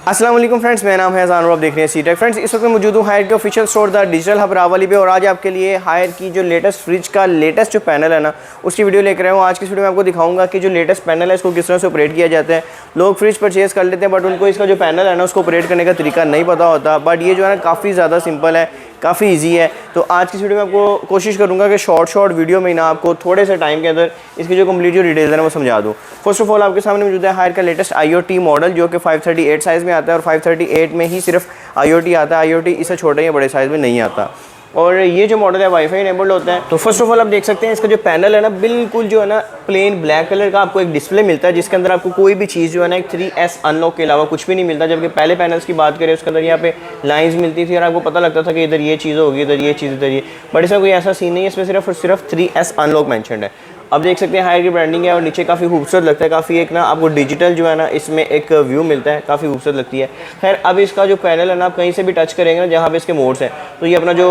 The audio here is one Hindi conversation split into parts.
अस्सलाम वालेकुम फ्रेंड्स, मेरा नाम है अज़ान और आप देख रहे हैं सी-टेक। फ्रेंड्स, इस वक्त मैं मौजूद हूँ हायर के official store the digital hub रावली पे और आज आपके लिए हायर की जो लेटेस्ट फ्रिज का लेटेस्ट जो पैनल है ना उसकी वीडियो लेकर आया हूँ। आज की इस वीडियो में आपको दिखाऊंगा कि जो लेटेस्ट पैनल है इसको किस तरह से ऑपरेट किया जाता है। लोग फ्रिज परचेज़ कर लेते हैं बट उनको इसका जो पैनल है ना उसको ऑपरेट करने का तरीका नहीं पता होता। बट ये जो है ना काफ़ी ज़्यादा सिंपल है, काफ़ी इजी है। तो आज की वीडियो में आपको कोशिश करूंगा कि शॉर्ट वीडियो में ना आपको थोड़े से टाइम के अंदर इसकी जो कंप्लीट जो डिटेल्स है वो समझा दूँ। फर्स्ट ऑफ ऑल आपके सामने मौजूद है हायर का लेटेस्ट IoT मॉडल जो कि 538 साइज़ में आता है और 538 में ही सिर्फ IoT आता है। IoT इससे छोटे या बड़े साइज़ में नहीं आता। और ये जो मॉडल है वाईफाई इनेबल्ड होता है। तो फर्स्ट ऑफ ऑल आप देख सकते हैं इसका जो पैनल है ना बिल्कुल जो है ना प्लेन ब्लैक कलर का आपको एक डिस्प्ले मिलता है जिसके अंदर आपको कोई भी चीज़ जो है ना एक 3S अनलॉक के अलावा कुछ भी नहीं मिलता। जबकि पहले पैनल्स की बात करें उसके अंदर यहाँ पे लाइंस मिलती थी और आपको पता लगता था कि इधर ये चीज़ होगी, इधर ये चीज़, इधर ये। बट इसमें कोई ऐसा सीन नहीं है, इसमें सिर्फ 3S अनलॉक मैंशनड है। अब देख सकते हैं हायर की ब्रांडिंग है और नीचे काफ़ी खूबसूरत लगता है, काफ़ी एक ना आपको डिजिटल जो है ना इसमें एक व्यू मिलता है, काफ़ी खूबसूरत लगती है। खैर अब इसका जो पैनल है ना आप कहीं से भी टच करेंगे ना जहाँ पे इसके मोड्स हैं तो ये अपना जो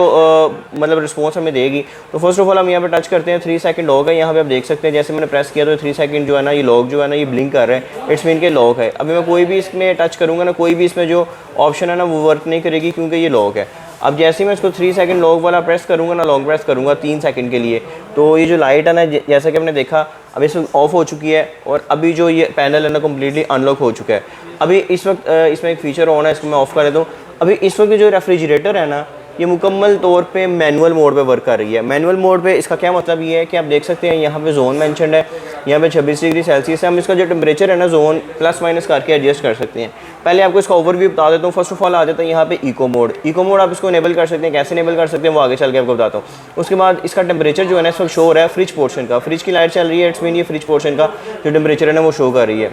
मतलब रिस्पॉन्स हमें देगी। तो फर्स्ट ऑफ ऑल हम यहाँ पे टच करते हैं, 3 सेकंड लॉक है। यहाँ पे आप देख सकते हैं जैसे मैंने प्रेस किया तो 3 सेकंड जो है ना ये लॉक जो है ना ये ब्लिंक कर रहे हैं, इट्स मीन के लॉक है। अभी मैं कोई भी इसमें टच करूँगा ना कोई भी इसमें जो ऑप्शन है ना वो वर्क नहीं करेगी क्योंकि ये लॉक है। अब जैसे ही मैं इसको 3 सेकंड लॉक वाला प्रेस करूँगा ना, लॉन्ग प्रेस करूँगा 3 सेकंड के लिए, तो ये जो लाइट है ना जैसा कि हमने देखा अब इसमें ऑफ हो चुकी है और अभी जो ये पैनल है ना कम्प्लीटली अनलॉक हो चुका है। अभी इस वक्त इसमें एक फीचर ऑन है, इसको मैं ऑफ़ कर देता हूँ। अभी इस वक्त जो रेफ्रिजरेटर है ना ये मुकम्मल तौर पे मैनुअल मोड पे वर्क कर रही है। मैनुअल मोड पे इसका क्या मतलब ये है कि आप देख सकते हैं यहाँ पे जोन मेंशन्ड है, यहाँ पे 26 डिग्री सेल्सियस है। हम इसका जो टेम्परेचर है ना जोन प्लस माइनस करके एडजस्ट कर सकते हैं। पहले आपको इसका ओवरव्यू बता देता हूँ। फर्स्ट ऑफ ऑल आ जाता है यहाँ पे इको मोड। इको मोड आप इसको इनेबल कर सकते हैं, कैसे इनेबल कर सकते हैं वो आगे चल के आपको बताता हूँ। उसके बाद इसका टेम्परेचर जो है ना इस वक्त शो हो रहा है फ्रिज पोर्शन का, फ्रिज की लाइट चल रही है, इट्स मीन ये फ्रिज पोर्शन का जो टेम्परेचर है ना वो शो कर रही है।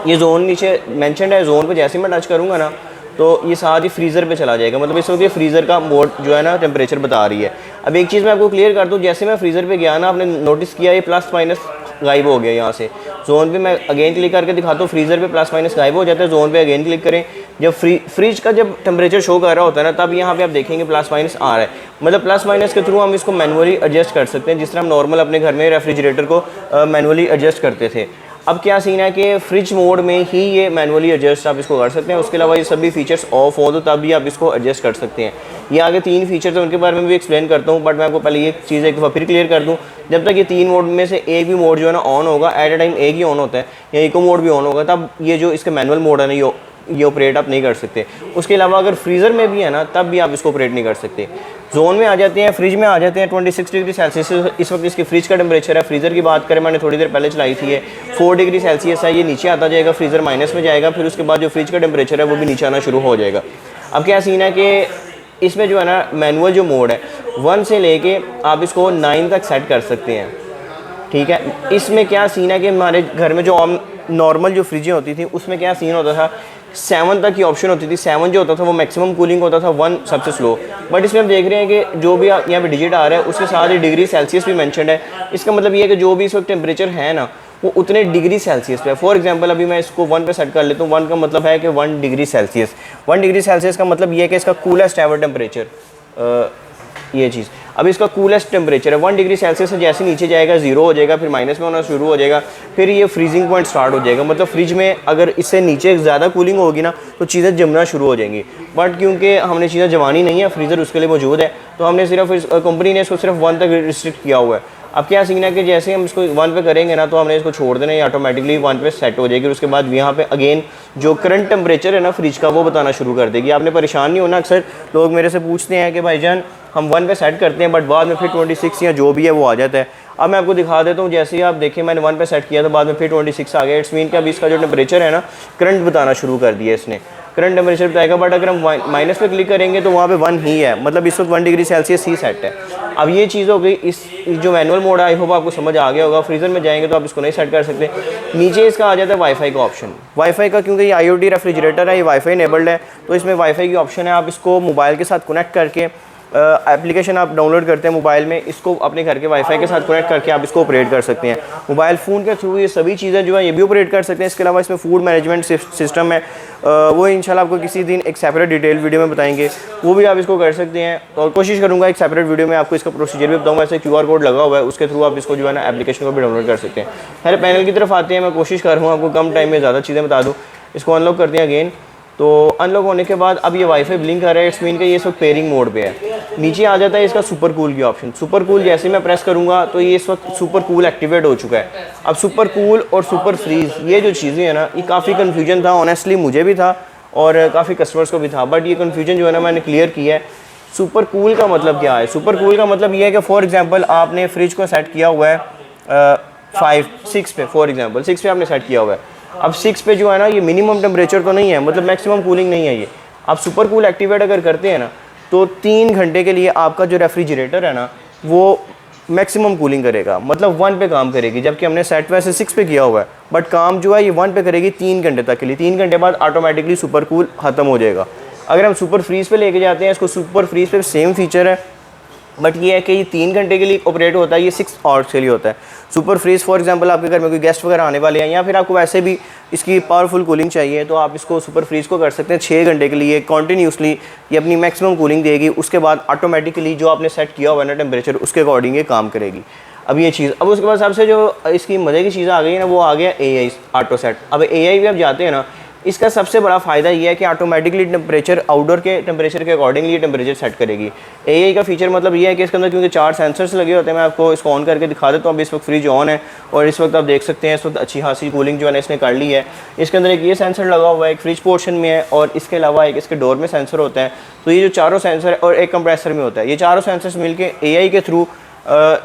ये जोन नीचे मैंशन्ड है, जोन पर जैसे मैं टच करूँगा ना तो ये साथ ही फ्रीज़र पे चला जाएगा। मतलब इस वक्त ये फ्रीज़र का मोड जो है ना टेम्परेचर बता रही है। अब एक चीज़ मैं आपको क्लियर कर दूँ, जैसे मैं फ्रीज़र पे गया ना आपने नोटिस किया ये प्लस माइनस गायब हो गया यहाँ से। जोन पे मैं अगेन क्लिक करके दिखाता हूँ, फ्रीज़र पे प्लस माइनस गायब हो जाता है। जोन पे अगेन क्लिक करें, जब फ्रिज का जब टेम्परेचर शो कर रहा होता है ना तब यहाँ पे आप देखेंगे प्लस माइनस आ रहा है। मतलब प्लस माइनस के थ्रू हम इसको मैनुअली एडजस्ट कर सकते हैं जिस तरह हम नॉर्मल अपने घर में रेफ्रिजरेटर को मैनुअली एडजस्ट करते थे। अब क्या सीन है कि फ्रिज मोड में ही ये मैनुअली एडजस्ट आप इसको कर सकते हैं। उसके अलावा ये सभी फीचर्स ऑफ हो तो तब भी आप इसको एडजस्ट कर सकते हैं। ये आगे 3 फीचर्स हैं उनके बारे में भी एक्सप्लेन करता हूँ, बट मैं आपको पहले ये चीज़ एक दफ़ा फिर क्लियर कर दूँ। जब तक ये 3 मोड में से एक भी मोड जो है ना ऑन होगा, एट ए टाइम एक ही ऑन होता है या इको मोड भी ऑन होगा, तब ये जो इसके मैनुअल मोड है ना ये ऑपरेट आप नहीं कर सकते। उसके अलावा अगर फ्रीज़र में भी है ना तब भी आप इसको ऑपरेट नहीं कर सकते। जोन में आ जाते हैं, फ्रिज में आ जाते हैं 26 डिग्री सेल्सियस इस वक्त इसकी फ्रिज का टेम्परेचर है। फ्रीज़र की बात करें मैंने थोड़ी देर पहले चलाई थी, ये 4 डिग्री सेल्सियस है। ये नीचे आता जाएगा, फ्रीज़र माइनस में जाएगा, फिर उसके बाद जो फ्रिज का टेम्परेचर है वो भी नीचे आना शुरू हो जाएगा। अब क्या सीन है कि इसमें जो है ना मैनुअल जो मोड है 1 से लेके आप इसको 9 तक सेट कर सकते हैं, ठीक है। इसमें क्या सीन है कि हमारे घर में जो नॉर्मल जो फ्रिजें होती थी उसमें क्या सीन होता था, 7 तक की ऑप्शन होती थी। 7 जो होता था वो मैक्सिमम कूलिंग होता था, 1 सबसे स्लो। बट इसमें हम देख रहे हैं कि जो भी यहाँ पे डिजिट आ रहा है उसके साथ ही डिग्री सेल्सियस भी मेंशन्ड है। इसका मतलब ये है कि जो भी इस वक्त टेम्परेचर है ना वो उतने डिग्री सेल्सियस पे है। फॉर एग्जांपल अभी मैं इसको 1 पे सेट कर लेता हूँ। 1 का मतलब है कि 1 डिग्री सेल्सियस। 1 डिग्री सेल्सियस का मतलब ये है कि इसका कूलेस्ट एवर टेम्परेचर ये चीज़। अब इसका कूलेस्ट टेम्परेचर है 1 डिग्री सेल्सियस से जैसे नीचे जाएगा 0 हो जाएगा, फिर माइनस में होना शुरू हो जाएगा, फिर ये फ्रीजिंग पॉइंट स्टार्ट हो जाएगा। मतलब फ्रिज में अगर इससे नीचे ज़्यादा कूलिंग होगी ना तो चीज़ें जमना शुरू हो जाएंगी। बट क्योंकि हमने चीज़ें जमानी नहीं है, फ्रीज़र उसके लिए मौजूद है, तो हमने सिर्फ कंपनी ने इसको सिर्फ 1 तक रिस्ट्रिक्ट किया हुआ है। अब क्या सीन है कि जैसे हम इसको 1 पे करेंगे ना तो हमने इसको छोड़ देना, ये ऑटोमेटिकली 1 पे सेट हो जाएगी। उसके बाद यहाँ पे अगेन जो करंट टेम्परेचर है ना फ्रिज का वो बताना शुरू कर देगी। आपने परेशान नहीं होना। अक्सर लोग मेरे से पूछते हैं कि भाईजान हम 1 पे सेट करते हैं बट बाद में फिर 26 या जो भी है वो आ जाता है। अब मैं आपको दिखा देता हूँ। जैसे ही आप देखिए मैंने 1 पे सेट किया तो बाद में फिर 26 आ गया। इट्स मीन कि अब इसका जो टेम्परेचर है ना करंट बताना शुरू कर दिया इसने, करंट टेम्परेचर बताएगा। बट अगर हम माइनस पे क्लिक करेंगे तो वहाँ पे 1 ही है, मतलब इस वक्त 1 डिग्री सेल्सियस ही सेट है। अब ये चीज़ हो गई। इस जो मैनुअल मोड है आई होप आपको समझ आ गया होगा। फ्रीज़र में जाएंगे तो आप इसको नहीं सेट कर सकते। नीचे इसका आ जाता है वाईफाई का ऑप्शन। वाईफाई का क्योंकि ये IoT रेफ्रिजरेटर है, ये वाईफाई इनेबल्ड है तो इसमें वाईफाई की ऑप्शन है। आप इसको मोबाइल के साथ कनेक्ट करके एप्लीकेशन आप डाउनलोड करते हैं मोबाइल में, इसको अपने घर के वाईफाई के साथ कनेक्ट करके आप इसको ऑपरेट कर सकते हैं। मोबाइल फ़ोन के थ्रू ये सभी चीज़ें जो है ये भी ऑपरेट कर सकते हैं। इसके अलावा इसमें फूड मैनेजमेंट सिस्टम है, वो इंशाल्लाह आपको किसी दिन एक सेपरेट डिटेल वीडियो में बताएंगे, वो भी आप इसको कर सकते हैं। और कोशिश करूँगा एक सेपरेट वीडियो में आपको इसका प्रोसीजर भी बताऊँगा। ऐसे QR कोड लगा हुआ है, उसके थ्रू आप इसको जो है ना एप्लीकेशन को भी डाउनलोड कर सकते हैं। पहले पैनल की तरफ आते हैं। मैं कोशिश कर रहा हूँ आपको कम टाइम में ज़्यादा चीज़ें बता दूँ। इसको अनलॉक करते हैं अगेन। तो अनलॉक होने के बाद अब ये वाईफाई ब्लिंक कर रहा है, इट्स मीन का ये इस वक्त पेयरिंग मोड पे है। नीचे आ जाता है इसका सुपर कूल की ऑप्शन। सुपर कूल जैसे मैं प्रेस करूँगा तो ये इस वक्त सुपर कूल एक्टिवेट हो चुका है। अब सुपर कूल और सुपर फ्रीज ये जो चीज़ें हैं ना, ये काफ़ी कन्फ्यूजन था, ऑनेस्टली मुझे भी था और काफ़ी कस्टमर्स को भी था, बट ये कन्फ्यूजन जो है ना मैंने क्लियर किया है। सुपर कूल का मतलब क्या है? सुपर कूल का मतलब ये है कि फॉर एग्जांपल आपने फ्रिज को सेट किया हुआ है 6 पे, फॉर एग्जांपल 6 पे आपने सेट किया हुआ है। अब 6 पे जो है ना ये मिनिमम टेम्परेचर तो नहीं है, मतलब मैक्सिमम कूलिंग नहीं है ये। आप सुपर कूल एक्टिवेट अगर करते हैं ना तो 3 घंटे के लिए आपका जो रेफ्रिजरेटर है ना वो मैक्सिमम कूलिंग करेगा, मतलब 1 पे काम करेगी, जबकि हमने सेट वैसे 6 पे किया हुआ है, बट काम जो है ये 1 पे करेगी 3 घंटे तक के लिए। 3 घंटे बाद ऑटोमेटिकली सुपर कूल ख़त्म हो जाएगा। अगर हम सुपर फ्रीज पे लेके जाते हैं इसको, सुपर फ्रीज पे सेम फीचर है, बट ये है कि ये 3 घंटे के लिए ऑपरेट होता है, ये 6 आवर्स के लिए होता है। सुपर फ्रीज फॉर एग्जांपल आपके घर में कोई गेस्ट वगैरह आने वाले हैं या फिर आपको वैसे भी इसकी पावरफुल कूलिंग चाहिए तो आप इसको सुपर फ्रीज को कर सकते हैं 6 घंटे के लिए कॉन्टीन्यूसली, ये अपनी मैक्सिमम कूलिंग देगी। उसके बाद ऑटोमेटिकली जो आपने सेट किया हुआ है ना टेम्परेचर, उसके अकॉर्डिंग ये काम करेगी। अब ये चीज़, अब उसके बाद सबसे जो इसकी मज़े की चीज़ आ गई है ना, वो आ गया AI ऑटो सेट। अब AI भी आप जाते हैं ना, इसका सबसे बड़ा फ़ायदा ये है कि ऑटोमेटिकली टेम्परेचर आउटडोर के टेम्परेचर के अकॉर्डिंगली ये टेम्परेचर सेट करेगी। AI का फीचर मतलब ये है कि इसके अंदर क्योंकि 4 सेंसर्स लगे होते हैं, मैं आपको इसको ऑन करके दिखा देता हूँ। अब इस वक्त फ्रिज ऑन है और इस वक्त आप देख सकते हैं इस वक्त अच्छी खासी कूलिंग जो है ना इसने कर ली है। इसके अंदर एक ये सेंसर लगा हुआ है, एक फ्रिज पोर्शन में है और इसके अलावा एक इसके डोर में सेंसर होता है। तो ये जो चारों सेंसर है और एक कंप्रेसर में होता है, ये चारों सेंसर्स मिलके AI के थ्रू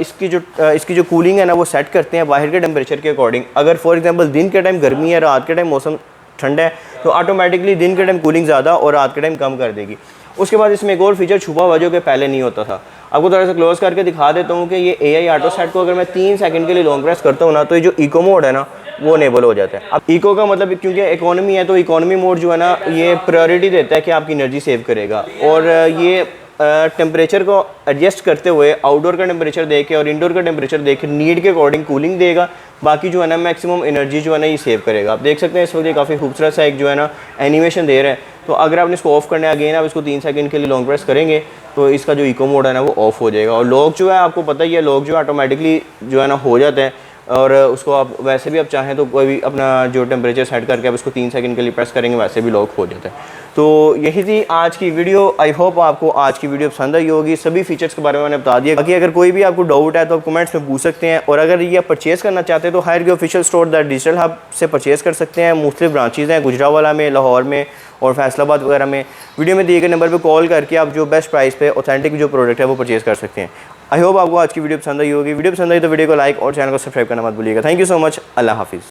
इसकी जो कूलिंग है ना वो सेट करते हैं बाहर के टेम्परेचर के अकॉर्डिंग। अगर फॉर एग्जांपल दिन के टाइम गर्मी है, रात के टाइम मौसम ठंडा है, तो ऑटोमेटिकली दिन के टाइम कूलिंग ज़्यादा और रात के टाइम कम कर देगी। उसके बाद इसमें एक और फीचर छुपा हुआ जो कि पहले नहीं होता था। आपको थोड़ा सा क्लोज करके दिखा देता हूँ कि ये AI ऑटो सेट को अगर मैं 3 सेकंड के लिए लॉन्ग प्रेस करता हूँ ना तो ये जो इको मोड है ना वो इनेबल हो जाता है। अब इको का मतलब क्योंकि इकोनॉमी है तो इकोनॉमी मोड जो है ना ये प्रायोरिटी देता है कि आपकी एनर्जी सेव करेगा और ये टेम्परेचर को एडजस्ट करते हुए आउटडोर का टेम्परेचर देख के और इंडोर का टेम्परेचर देख के नीड के अकॉर्डिंग कूलिंग देगा। बाकी जो है ना मैक्सिमम एनर्जी जो है ना ये सेव करेगा। आप देख सकते हैं इस वक्त ये काफ़ी खूबसूरत सा एक जो है ना एनिमेशन दे रहा है। तो अगर आपने इसको ऑफ करना है अगेन आप इसको 3 सेकंड के लिए लॉन्ग प्रेस करेंगे तो इसका जो इको मोड है ना वो ऑफ हो जाएगा। और लॉक जो है आपको पता ही है, लॉक जो है ऑटोमेटिकली जो है ना हो जाता है और उसको आप वैसे भी आप चाहें तो कोई भी अपना जो टेम्परेचर सेट करके आप इसको 3 सेकंड के लिए प्रेस करेंगे वैसे भी लॉक हो जाता है। तो यही थी आज की वीडियो। आई होप आपको आज की वीडियो पसंद आई होगी। सभी फीचर्स के बारे में मैंने बता दिया। बाकी अगर कोई भी आपको डाउट है तो आप कमेंट्स में पूछ सकते हैं और अगर ये आप परचेज़ करना चाहते हैं तो हायर के official store the digital hub से परचेज़ कर सकते हैं। मुख्तलिफ ब्रांचेज़ हैं गुजरावाला में, लाहौर में और फैसलाबाद वगैरह में। वीडियो में दिए गए नंबर पर कॉल करके आप जो बेस्ट प्राइस पे ऑथेंटिक जो प्रोडक्ट है वो परचेज़ कर सकते हैं। आई होप आपको आज की वीडियो पसंद आई होगी। वीडियो पसंद आई तो वीडियो को लाइक और चैनल को सब्सक्राइब करना मत भूलिएगा। Thank you so much. अल्लाह हाफिज़।